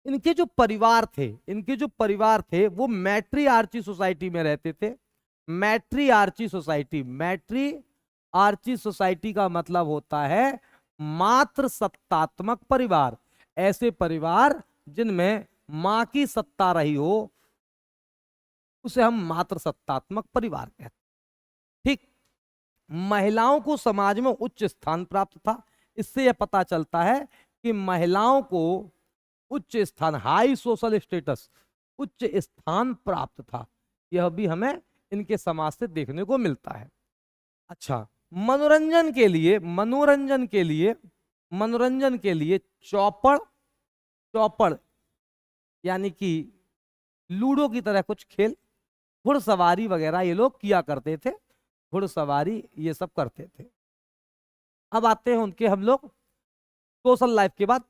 इनके जो परिवार थे, इनके जो परिवार थे वो मैट्री आर्ची सोसाइटी में रहते थे। मैट्री आर्ची सोसाइटी, मैट्री आर्ची सोसाइटी का मतलब होता है मात्र सत्तात्मक परिवार, ऐसे परिवार जिनमें मां की सत्ता रही हो, उसे हम मात्र सत्तात्मक परिवार कहते हैं। ठीक, महिलाओं को समाज में उच्च स्थान प्राप्त था। इससे यह पता चलता है कि महिलाओं को उच्च स्थान, हाई सोशल स्टेटस, उच्च स्थान प्राप्त था। यह भी हमें इनके समाज से देखने को मिलता है। अच्छा, मनोरंजन के लिए, मनोरंजन के लिए, मनोरंजन के लिए चौपड़, चौपड़ यानी कि लूडो की तरह कुछ खेल, घुड़सवारी वगैरह ये लोग किया करते थे, घुड़सवारी ये सब करते थे। अब आते हैं उनके हम लोग सोशल लाइफ के बाद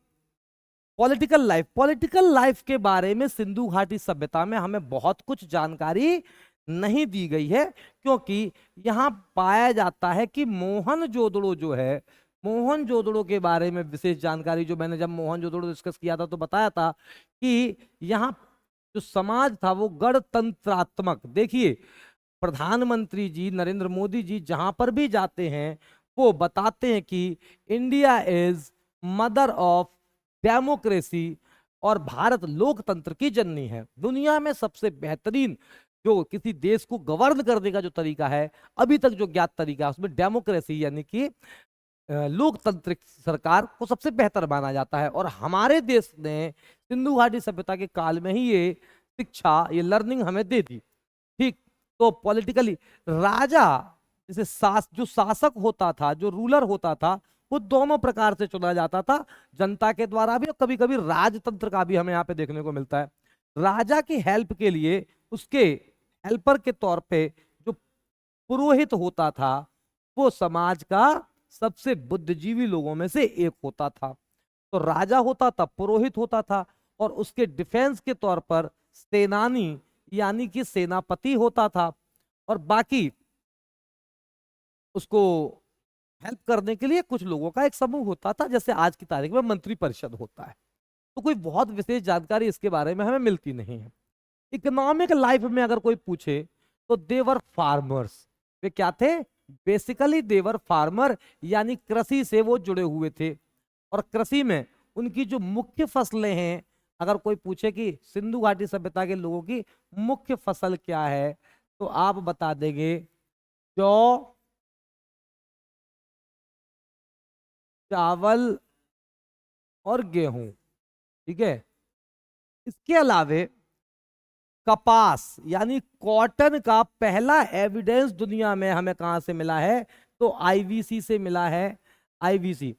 पॉलिटिकल लाइफ। पॉलिटिकल लाइफ के बारे में सिंधु घाटी सभ्यता में हमें बहुत कुछ जानकारी नहीं दी गई है, क्योंकि यहां पाया जाता है कि मोहनजोदड़ो जो है, मोहनजोदड़ो के बारे में विशेष जानकारी, जो मैंने जब मोहनजोदड़ो डिस्कस किया था तो बताया था कि यहाँ जो समाज था वो गणतंत्रात्मक, देखिए प्रधानमंत्री जी नरेंद्र मोदी जी जहां पर भी जाते हैं वो बताते हैं कि India is mother of democracy, और भारत लोकतंत्र की जननी है। दुनिया में सबसे बेहतरीन जो किसी देश को गवर्न करने का जो तरीका है, अभी तक जो ज्ञात तरीका है, उसमें डेमोक्रेसी यानी कि लोकतांत्रिक सरकार को सबसे बेहतर माना जाता है। और हमारे देश ने सिंधु घाटी सभ्यता के काल में ही ये शिक्षा, ये लर्निंग हमें दे दी। ठीक, तो पॉलिटिकली राजा, जैसे जो शासक होता था, जो रूलर होता था, वो दोनों प्रकार से चुना जाता था, जनता के द्वारा भी और कभी कभी राजतंत्र का भी हमें यहाँ पे देखने को मिलता है। राजा की हेल्प के लिए उसके हेल्पर के तौर पे जो पुरोहित होता था, वो समाज का सबसे बुद्धिजीवी लोगों में से एक होता था। तो राजा होता था, पुरोहित होता था, और उसके डिफेंस के तौर पर सेनानी यानी कि सेनापति होता था, और बाकी उसको हेल्प करने के लिए कुछ लोगों का एक समूह होता था, जैसे आज की तारीख में मंत्री परिषद होता है। तो कोई बहुत विशेष जानकारी इसके बारे में हमें मिलती नहीं है। इकोनॉमिक लाइफ में अगर कोई पूछे तो देवर फार्मर्स, वे क्या थे? बेसिकली देवर फार्मर, यानी कृषि से वो जुड़े हुए थे। और कृषि में उनकी जो मुख्य फसलें हैं, अगर कोई पूछे कि सिंधु घाटी सभ्यता के लोगों की मुख्य फसल क्या है, तो आप बता देंगे जौ, चावल और गेहूं। ठीक है, इसके अलावे कपास यानी कॉटन का पहला एविडेंस दुनिया में हमें कहां से मिला है? तो आईवीसी से मिला है। आईवीसी।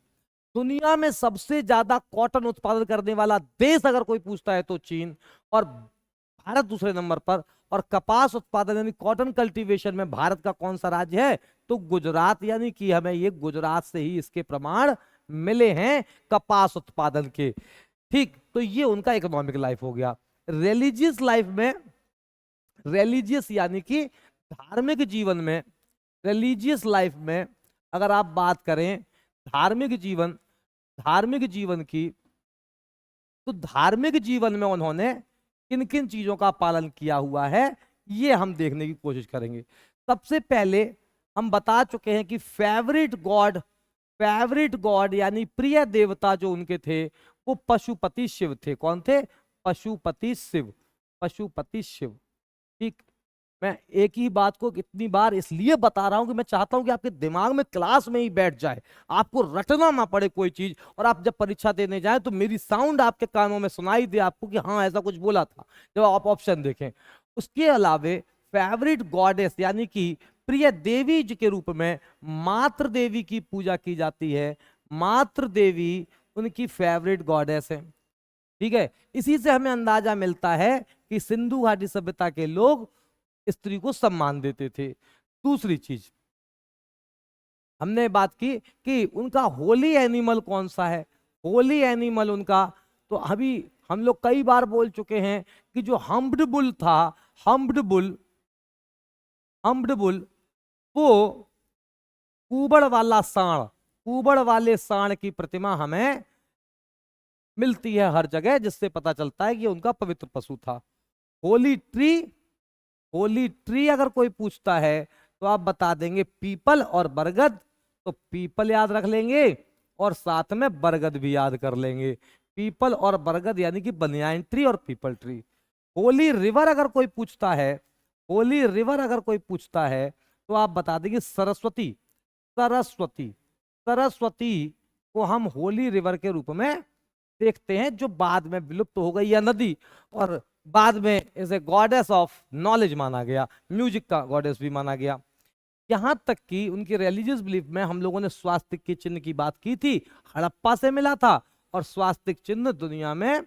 दुनिया में सबसे ज्यादा कॉटन उत्पादन करने वाला देश अगर कोई पूछता है तो चीन, और भारत दूसरे नंबर पर। और कपास उत्पादन यानी कॉटन कल्टीवेशन में भारत का कौन सा राज्य है? तो गुजरात। यानी कि हमें ये गुजरात से ही इसके प्रमाण मिले हैं कपास उत्पादन के। ठीक, तो ये उनका इकोनॉमिक लाइफ हो गया। रिलीजियस लाइफ में, रिलीजियस यानी कि धार्मिक जीवन में, रिलीजियस लाइफ में अगर आप बात करें धार्मिक जीवन, धार्मिक जीवन की, तो धार्मिक जीवन में उन्होंने किन किन चीजों का पालन किया हुआ है ये हम देखने की कोशिश करेंगे। सबसे पहले हम बता चुके हैं कि फेवरेट गॉड यानी प्रिय देवता जो उनके थे वो पशुपति शिव थे। कौन थे? पशुपति शिव। पशुपति शिव। ठीक, मैं एक ही बात को कितनी बार इसलिए बता रहा हूं कि मैं चाहता हूं कि आपके दिमाग में क्लास में ही बैठ जाए, आपको रटना ना पड़े कोई चीज, और आप जब परीक्षा देने जाए तो मेरी साउंड आपके कानों में सुनाई दे आपको कि हाँ ऐसा कुछ बोला था जब आप ऑप्शन देखें। उसके अलावे फेवरेट गॉडेस यानी कि प्रिय देवी जी के रूप में मातृ देवी की पूजा की जाती है। मातृ देवी उनकी फेवरेट गॉडेस है। ठीक है, इसी से हमें अंदाजा मिलता है कि सिंधु घाटी सभ्यता के लोग स्त्री को सम्मान देते थे। दूसरी चीज हमने बात की कि उनका होली एनिमल कौन सा है। होली एनिमल उनका, तो अभी हम लोग कई बार बोल चुके हैं कि जो हम्प्ड बुल था, हम्प्ड बुल वो कुबड़ वाला सांड, कुबड़ वाले सांड की प्रतिमा हमें मिलती है हर जगह, जिससे पता चलता है कि उनका पवित्र पशु था। होली ट्री, होली ट्री अगर कोई पूछता है तो आप बता देंगे पीपल और बरगद, तो पीपल याद रख लेंगे और साथ में बरगद भी याद कर लेंगे। पीपल और बरगद यानी कि बनियान ट्री और पीपल ट्री। होली रिवर अगर कोई पूछता है, होली रिवर अगर कोई पूछता है तो आप बता देंगे सरस्वती। सरस्वती, सरस्वती को हम होली रिवर के रूप में देखते हैं, जो बाद में विलुप्त हो गई है नदी, और बाद में इसे गॉडेस ऑफ नॉलेज माना गया, म्यूजिक का गॉडेस भी माना गया। यहां तक कि उनकी रिलीजियस बिलीफ में हम लोगों ने स्वास्तिक के चिन्ह की बात की थी, हड़प्पा से मिला था, और स्वास्तिक चिन्ह दुनिया में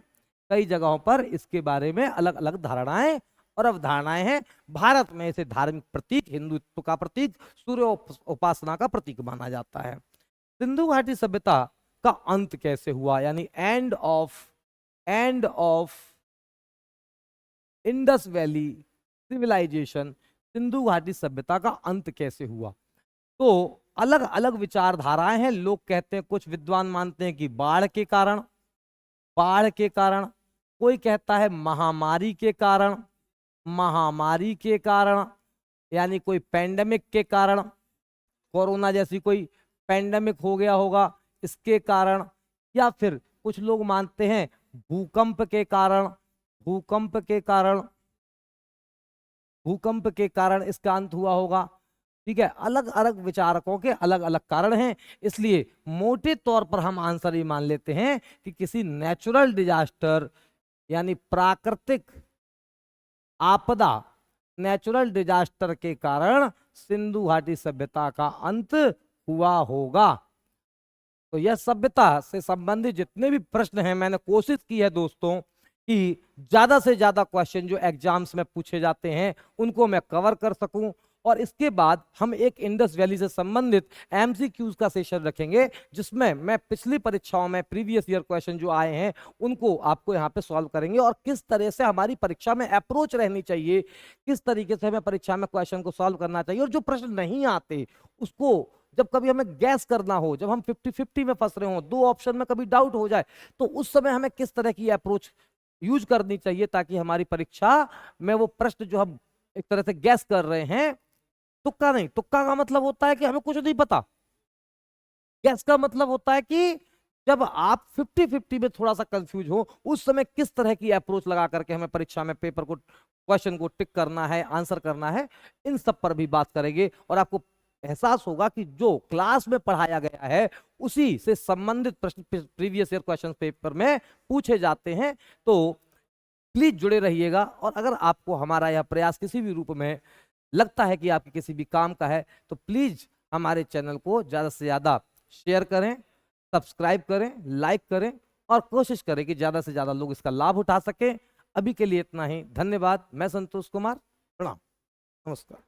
कई जगहों पर इसके बारे में अलग अलग धारणाएं और अवधारणाएं हैं। भारत में इसे धार्मिक प्रतीक, हिंदुत्व का प्रतीक, सूर्य उपासना का प्रतीक माना जाता है। सिंधु घाटी सभ्यता का अंत कैसे हुआ, यानी end of Indus valley civilisation, Sindhu घाटी सभ्यता का अंत कैसे हुआ? तो अलग अलग विचारधाराएं हैं। लोग कहते हैं, कुछ विद्वान मानते हैं कि बाढ़ के कारण, बाढ़ के कारण, कोई कहता है महामारी के कारण, महामारी के कारण यानी कोई पैंडेमिक के कारण, कोरोना जैसी कोई पैंडेमिक हो गया होगा इसके कारण, या फिर कुछ लोग मानते हैं भूकंप के कारण, भूकंप के कारण, भूकंप के कारण इसका अंत हुआ होगा। ठीक है, अलग अलग विचारकों के अलग अलग कारण हैं, इसलिए मोटे तौर पर हम आंसर ये मान लेते हैं कि किसी नेचुरल डिजास्टर यानी प्राकृतिक आपदा, नेचुरल डिजास्टर के कारण सिंधु घाटी सभ्यता का अंत हुआ होगा। तो यह सभ्यता से संबंधित जितने भी प्रश्न हैं, मैंने कोशिश की है दोस्तों कि ज्यादा से ज्यादा क्वेश्चन जो एग्जाम्स में पूछे जाते हैं उनको मैं कवर कर सकूं, और इसके बाद हम एक इंडस वैली से संबंधित एमसीक्यूज का सेशन रखेंगे, जिसमें मैं पिछली परीक्षाओं में प्रीवियस ईयर क्वेश्चन जो आए हैं उनको आपको यहाँ पे सॉल्व करेंगे, और किस तरह से हमारी परीक्षा में अप्रोच रहनी चाहिए, किस तरीके से हमें परीक्षा में क्वेश्चन को सॉल्व करना चाहिए, और जो प्रश्न नहीं आते उसको जब कभी हमें गैस करना हो, जब हम 50-50 में फंस रहे हो, दो ऑप्शन में कभी डाउट हो जाए, तो उस समय हमें किस तरह की अप्रोच यूज करनी चाहिए, ताकि हमारी परीक्षा में वो प्रश्न जो हम एक तरह से गैस कर रहे हैं, तुक्का नहीं, तुक्का का मतलब होता है कि हमें कुछ नहीं पता, गैस का मतलब होता है कि जब आप 50-50 में थोड़ा सा कंफ्यूज हो, उस समय किस तरह की अप्रोच लगा करके हमें परीक्षा में पेपर को, क्वेश्चन को टिक करना है, आंसर करना है, इन सब पर भी बात करेंगे, और आपको एहसास होगा कि जो क्लास में पढ़ाया गया है उसी से संबंधित प्रश्न प्रीवियस ईयर क्वेश्चन पेपर में पूछे जाते हैं। तो प्लीज जुड़े रहिएगा। और अगर आपको हमारा यह प्रयास किसी भी रूप में लगता है कि आपके किसी भी काम का है, तो प्लीज हमारे चैनल को ज्यादा से ज्यादा शेयर करें, सब्सक्राइब करें, लाइक करें और कोशिश करें कि ज्यादा से ज्यादा लोग इसका लाभ उठा सकें। अभी के लिए इतना ही, धन्यवाद। मैं संतोष कुमार, प्रणाम, नमस्कार।